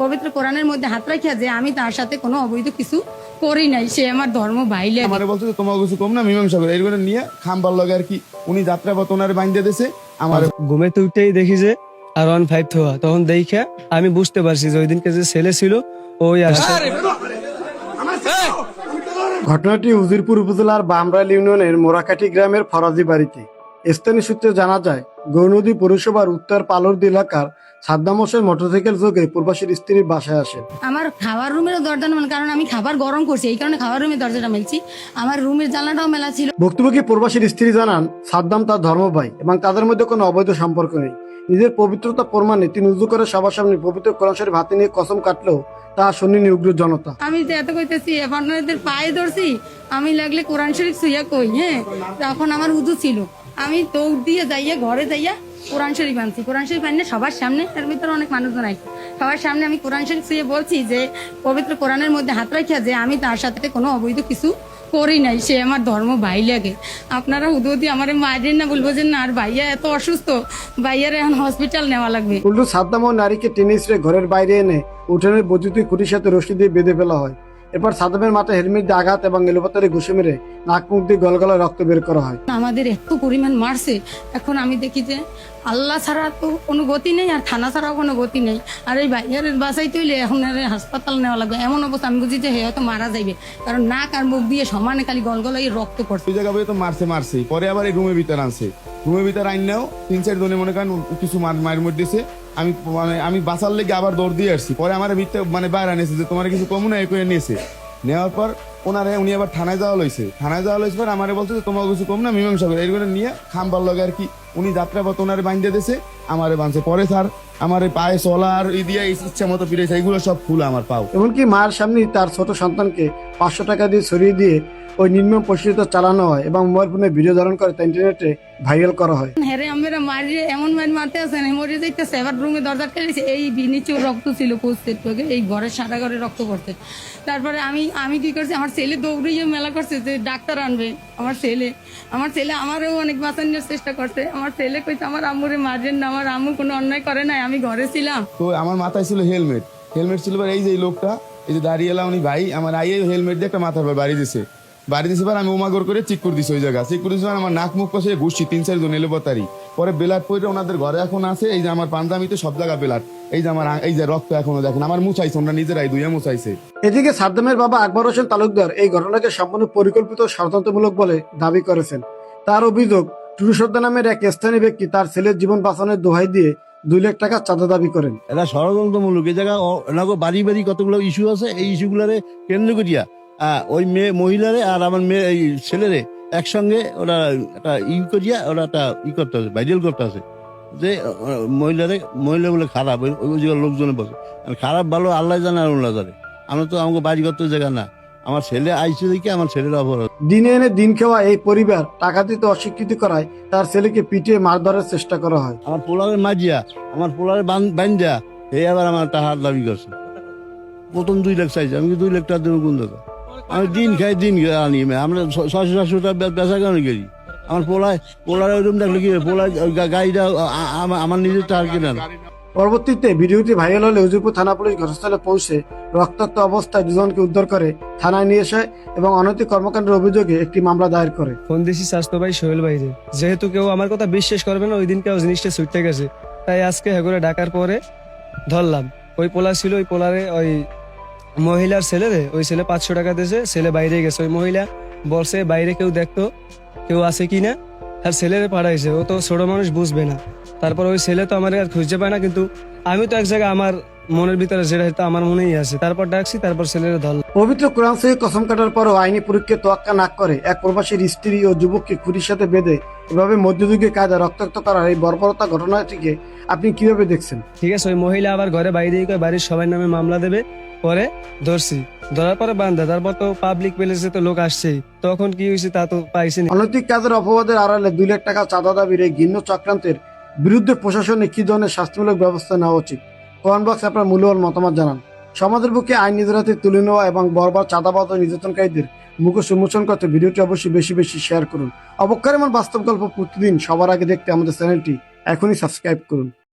পবিত্র কোরআনের মধ্যে হাত রাখিয়া যে আমি তার সাথে কোনো অবৈধ কিছু করি নাই, সে আমার ধর্ম ভাই লাগে। আমারে বলছে যে তোমার কিছু কম না, মীমাংসা করে এইগুলো নিয়ে খাম্বার লগে আর কি উনি যাত্রাপথ ওনারে বাইন্ধে দিয়েছে। আমার ঘুমেতে উঠেই দেখি যে R15 থোয়া, তখন দেখে আমি বুঝতে পারছি যে ওই দিনকে যে ছেলে ছিল ওই আসছে। ঘটনাটি উজিরপুর উপজেলার বামরাইল ইউনিয়নের মোরাকাটি গ্রামের ফরাজি বাড়িতে। স্থানীয় সূত্রে জানা যায়, গৌরনদী পৌরসভার উত্তর পালরদি এলাকার সাদ্দাম হোসেন মোটরসাইকেল যোগে প্রবাসীর স্ত্রীর বাসায় আসেন। আমার খাবার রুমেরও দরজা মেলা, কারণ আমি খাবার গরম করছি, এই কারণে খাবার রুমের দরজাটা মেলছি। আমার রুমের জানলাটাও মেলা ছিল। ভুক্তভোগী প্রবাসীর স্ত্রী জানান, সাদ্দাম তার ধর্ম ভাই এবং তাদের মধ্যে কোনো অবৈধ সম্পর্ক নেই। নিজের পবিত্রতা প্রমাণে তিনি উজু করে সবার সামনে পবিত্র কোরআন শরীফ হাতে নিয়ে কসম কাটলেও তা শুনিনি উগ্র জনতা। আমি যে এত কইতেছি আপনাদের পায়ে ধরছি, আমি লাগলে কোরআন শরীফ সুইয়া কই, হ্যাঁ তখন আমার উজু ছিল, আমি দৌড় দিয়ে যাইয়া ঘরে যাইয়া কোরআন শরীফ আনছি। কোরআন শরীফ আনিয়ে সবার সামনে, তার ভিতরে অনেক মানুষজন আছে, সবার সামনে আমি কোরআন শরীফ শুয়ে বলছি যে পবিত্র কোরআনের মধ্যে হাত রাখিয়া যে আমি তার সাথে কোনো অবৈধ কিছু করি নাই, সে আমার ধর্ম ভাই লাগে। আপনারা উদৌদি আমার মায়ের না বলবো যে না, আর ভাইয়া এত অসুস্থ, ভাইয়ার এখন হসপিটাল নেওয়া লাগবে। উল্টো সাদ্দাম ও নারীকে টেনে ইসড়ে ঘরের বাইরে এনে উঠোনের বৈদ্যুতিক খুঁটির সাথে রশি দিয়ে বেঁধে ফেলা হয়। এরপর সাদ্দামের মাথায় হেলমেট দিয়ে আঘাত এবং এলোপাতারে ঘুষে মেরে নাক মুখ দিয়ে গলগলা রক্ত বের করা হয়। আমাদের এত পরিমাণ মারছে, এখন আমি দেখি যে আল্লাহ ছাড়া তো কোনো গতি নেই, আর থানা ছাড়াও কোনো গতি নেই। আর এই ভাইয়ার বাসাই তৈলে এখন হাসপাতাল নেওয়া লাগবে, এমন অবস্থা আমি বুঝি যে হে হয়তো মারা যাইবে, কারণ নাক আর মুখ দিয়ে সমানে খালি গলগলাই রক্ত পড়ছে। ওই জায়গা তো মারছে পরে আবার এই রুমের ভিতরে আনছে। রুমের ভিতরে আইনাও 3-4 জনে মনে করেন কিছু মায়ের মধ্যে দিয়েছে। আমি বাঁচার লেগে আবার দৌড় দিয়ে আসছি। পরে আমার ভিতরে বাইরে আনিয়েছে যে তোমার কিছু কম না, এ করে নিয়েছে। নেওয়ার পর উনি আবার থানায় যাওয়া লইছে পর আমারে বলছে যে তোমার কিছু কম না, মীমাংসা করে এইগুলো নিয়ে খাম্বার লগে আর কি উনি যাত্রাপথ ওনারে বাইন্ধে দিয়েছে, আমারে বাঁধছে। পরে স্যার আমার এই পায়ে চলার দিয়ে ইচ্ছা মতো ফিরেছে, এইগুলো সব ফুল আমার পাও। এমনকি মায়ের সামনে তার ছোট সন্তানকে 500 টাকা দিয়ে সরিয়ে দিয়ে ওই নির্মম পরিস্থিতি চালানো হয় এবং মোবাইল ফোনে ভিডিও ধারণ করে তা ইন্টারনেটে ভাইরাল করা হয়। হ্যাঁ আমরা মারিয়ে এমন মারতে আছেন, মরে যাইতেছে। এবার রুমে দরজা খেলেছে, এই নিচেও রক্ত ছিল পৌঁছতে, এই ঘরের সারা ঘরে রক্ত পড়ছে। তারপরে আমি কি করছি, আমার ছেলে দৌড়িয়ে মেলা করছে যে ডাক্তার আনবে। আমার ছেলে আমারও অনেক বাঁচানোর চেষ্টা করছে। আমার ছেলে কইছে আমার আম্মুরে মারেন না, আমার আম্মু কোনো অন্যায় করে নাই, আমি ঘরে ছিলাম। তো আমার মাথায় ছিল হেলমেট ছিল। এই যে লোকটা, এই যে দাঁড়িয়ে এলাম, উনি ভাই আমার আইয়ে হেলমেট দিয়ে একটা মাথার বাড়ি দিছে আমি উমাগর করে চিক করে দিছি। ওই জায়গা চিক করে দিছি, আমার নাক মুখ পাশে ঘুষছি 3-4 জন এলো তারি। পরে বেলাট পরে ওনাদের ঘরে এখন আছে। এই যে আমার পাঞ্জামিতে সব জায়গা বেলাট, এই যে আমার এই যে রক্ত এখনো দেখেন আমার মুছাইছে, ওনারা নিজেরাই দুইয়া মুছাইছে। এদিকে সাদ্দামের বাবা আকবর হোসেন তালুকদার এই ঘটনাকে সম্পূর্ণ পরিকল্পিত ষড়যন্ত্রমূলক বলে দাবি করেছেন। তার অভিযোগ, টুটু সর্দার নামের এক স্থানীয় ব্যক্তি তার ছেলের জীবন বাঁচানোর দোহাই দিয়ে 2 লাখ টাকা চাঁদা দাবি করেন। এটা ষড়যন্ত্রমূলক। এই জায়গা বাড়ি কতগুলো ইস্যু আছে, এই ইস্যুগুলারে কেন্দ্র করিয়া ওই মহিলারে আর আমার এই ছেলেরে একসঙ্গে ওরা একটা করিয়া ওরা একটা করতে আছে, ভাইরাল করতে আছে যে মহিলা বলে খারাপ, ওই জায়গার লোকজনে বসে। খারাপ ভালো আল্লাহ জানে আর আল্লাহ জানে। আমরা তো আমাকে বাড়িগত জায়গা না, আমার ছেলে আইসে দেখে আমার ছেলের অপরাধ। দিনে এনে দিন খাওয়া এই পরিবার টাকা দিতে অস্বীকৃতি করায় তার ছেলেকে পিটিয়ে মারধরের চেষ্টা করা হয়। আমার পোলারের মাঝিয়া, আমার পোলারের বান্ধা এই আবার আমার টাকার দাবি করছে। প্রথম 2 লাখ চাইছে, আমি 2 লাখ টাকা দেবো কোন দাদা? আমি দিন খাই আনি, আমরা 600-700 টাকা বেচা কেন করি। আমার পোলার ওইরকম দেখলে কি পোলার গাড়িটা আমার নিজের টাকা কিনা না। পরবর্তীতে ভিডিওটি ভাইরাল হলে উজিরপুর থানা পুলিশ ঘটনাস্থলে পৌঁছে রক্তাক্ত অবস্থায় 2 জনকে উদ্ধার করে থানায় নিয়ে আসে এবং অনৈতিক কর্মকাণ্ডের অভিযোগে একটি মামলা দায়ের করে। ফোন দিছি স্বাস্থ্য ভাই সোহেল ভাইরে, যেহেতু কেউ আমার কথা বিশ্বাস করবে না, ওই দিন কেউ জিনিসটা ছুটতে গেছে, তাই আজকে হেগরে ডাকার পরে ধরলাম। ওই পোলা ছিল, ওই পোলারে ওই মহিলার ছেলেরে, ওই ছেলে 500 টাকা দিয়েছে, ছেলে বাইরে গেছে। ওই মহিলা বলছে বাইরে কেউ দেখতো কেউ আছে কিনা, আর ছেলেরে পাঠাইছে। ও তো ছোট মানুষ, বুঝবে না। তারপর ওই ছেলে তো আমার আর খুঁজতে পায় না, কিন্তু আমি তো এক জায়গায় আমার মনের ভিতরে যেটা হয়তো আমার মনেই আছে, তারপর ডাকছি, তারপর ছেলেরে ধরলাম। পবিত্র কোরআন সহিত কসম কাটার পরও আইনি পরীক্ষায় তোয়াক্কা না করে এক প্রবাসীর স্ত্রী ও যুবককে খুঁটির সাথে বেঁধে এভাবে মধ্যযুগে কায়দা রক্তাক্ত করার এই বর্বরতা ঘটনাটিকে আপনি কিভাবে দেখছেন? ঠিক আছে, ওই মহিলা আবার ঘরে বাইরে বাড়ির সবাই নামে মামলা দেবে। পরে ধরছি, ধরার পরে বান্ধা, তারপর তো পাবলিক প্লেসে তো লোক আসছেই, তখন কি হয়েছে তা তো পাইছি। অনৈতিক কাজের অপবাদের আড়ালে 2 লাখ টাকা চাঁদা দাবির এই ঘৃণ্য চক্রান্তের বিরুদ্ধে প্রশাসনে কি ধরনের শাস্তিমূলক ব্যবস্থা নেওয়া উচিত? কমেন্ট বক্সে আপনার মূল্যবান মতামত জানান। সমাজের বুকে আইন নিজের হাতে তুলে নেওয়া এবং বর্বর চাঁদাবাজ ও নির্যাতনকারীদের মুখোশ উন্মোচন করতে ভিডিওটি অবশ্যই বেশি বেশি শেয়ার করুন। অবক্ষয় এমন বাস্তব গল্প প্রতিদিন সবার আগে দেখতে আমাদের চ্যানেলটি এখনই সাবস্ক্রাইব করুন।